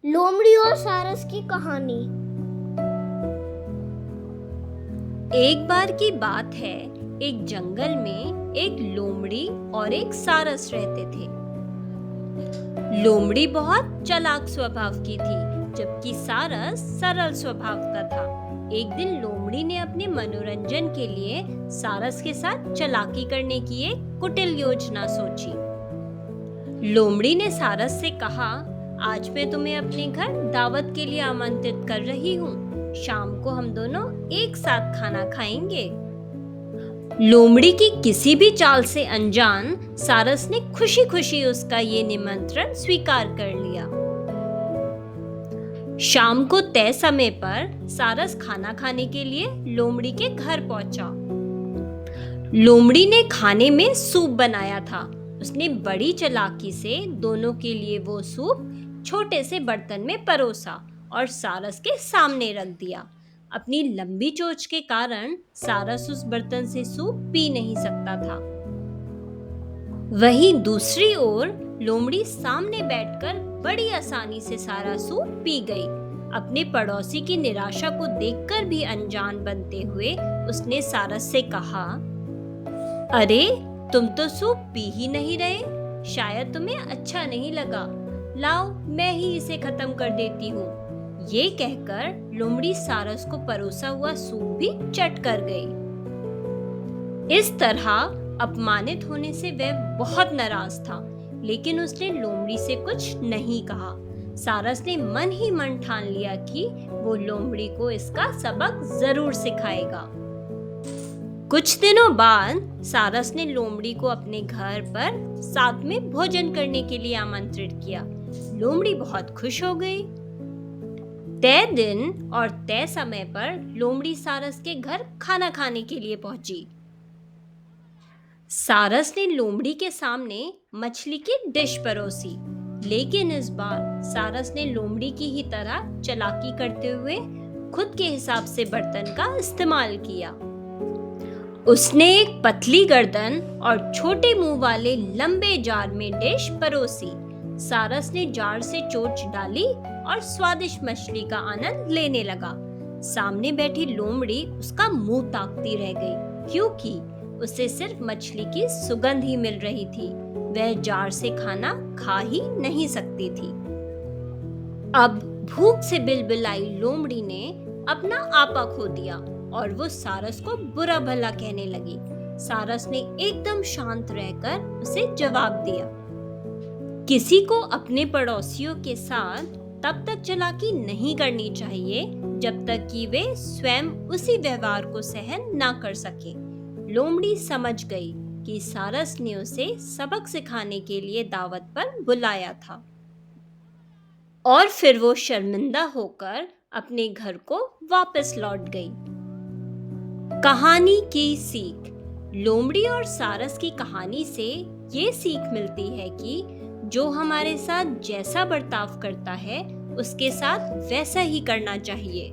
लोमड़ी और सारस की कहानी। एक बार की बात है, एक जंगल में एक लोमड़ी और एक सारस रहते थे। लोमड़ी बहुत चालाक स्वभाव की थी, जबकि सारस सरल स्वभाव का था। एक दिन लोमड़ी ने अपने मनोरंजन के लिए सारस के साथ चालाकी करने की एक कुटिल योजना सोची। लोमड़ी ने सारस से कहा, आज मैं तुम्हें अपने घर दावत के लिए आमंत्रित कर रही हूँ। शाम को हम दोनों एक साथ खाना खाएंगे। लोमड़ी की किसी भी चाल से अनजान सारस ने खुशी खुशी उसका ये निमंत्रण स्वीकार कर लिया। शाम को तय समय पर सारस खाना खाने के लिए लोमड़ी के घर पहुंचा। लोमड़ी ने खाने में सूप बनाया था। उसने बड़ी चालाकी से दोनों के लिए वो सूप छोटे से बर्तन में परोसा और सारस के सामने रख दिया। अपनी लंबी चोंच के कारण सारस उस बर्तन से सूप पी नहीं सकता था। वहीं दूसरी ओर लोमड़ी सामने बैठकर बड़ी आसानी से सारा सूप पी गई। अपने पड़ोसी की निराशा को देखकर भी अनजान बनते हुए उसने सारस से कहा, अरे तुम तो सूप पी ही नहीं रहे, शायद तुम्हें अच्छा नहीं लगा। लाओ मैं ही इसे खत्म कर देती हूँ। ये कहकर लोमड़ी सारस को परोसा हुआ सूप भी चट कर गई। इस तरह अपमानित होने से वह बहुत नाराज था, लेकिन उसने लोमड़ी से कुछ नहीं कहा। सारस ने मन ही मन ठान लिया कि वो लोमड़ी को इसका सबक जरूर सिखाएगा। कुछ दिनों बाद सारस ने लोमड़ी को अपने घर पर साथ में भोजन करने के लिए आमंत्रित किया। लोमड़ी बहुत खुश हो गई। तय दिन और तय समय पर लोमड़ी सारस के घर खाना खाने के लिए पहुंची। सारस ने लोमड़ी के सामने मछली की डिश परोसी, लेकिन इस बार सारस ने लोमड़ी की ही तरह चालाकी करते हुए खुद के हिसाब से बर्तन का इस्तेमाल किया। उसने एक पतली गर्दन और छोटे मुंह वाले लंबे जार में डिश परोसी। सारस ने जार से चोंच डाली और स्वादिष्ट मछली का आनंद लेने लगा। सामने बैठी लोमड़ी उसका मुंह ताकती रह गई, क्योंकि उसे सिर्फ मछली की सुगंध ही मिल रही थी। वह जार से खाना खा ही नहीं सकती थी। अब भूख से बिलबिलाई लोमड़ी ने अपना आपा खो दिया और वो सारस को बुरा भला कहने लगी। सारस ने एकदम शांत रहकर उसे जवाब दिया, किसी को अपने पड़ोसियों के साथ तब तक चालाकी नहीं करनी चाहिए जब तक कि वे स्वयं उसी व्यवहार को सहन ना कर सके। लोमड़ी समझ गई कि सारस ने उसे सबक सिखाने के लिए दावत पर बुलाया था, और फिर वो शर्मिंदा होकर अपने घर को वापस लौट गई। कहानी की सीख। लोमड़ी और सारस की कहानी से ये सीख मिलती है कि जो हमारे साथ जैसा बर्ताव करता है उसके साथ वैसा ही करना चाहिए।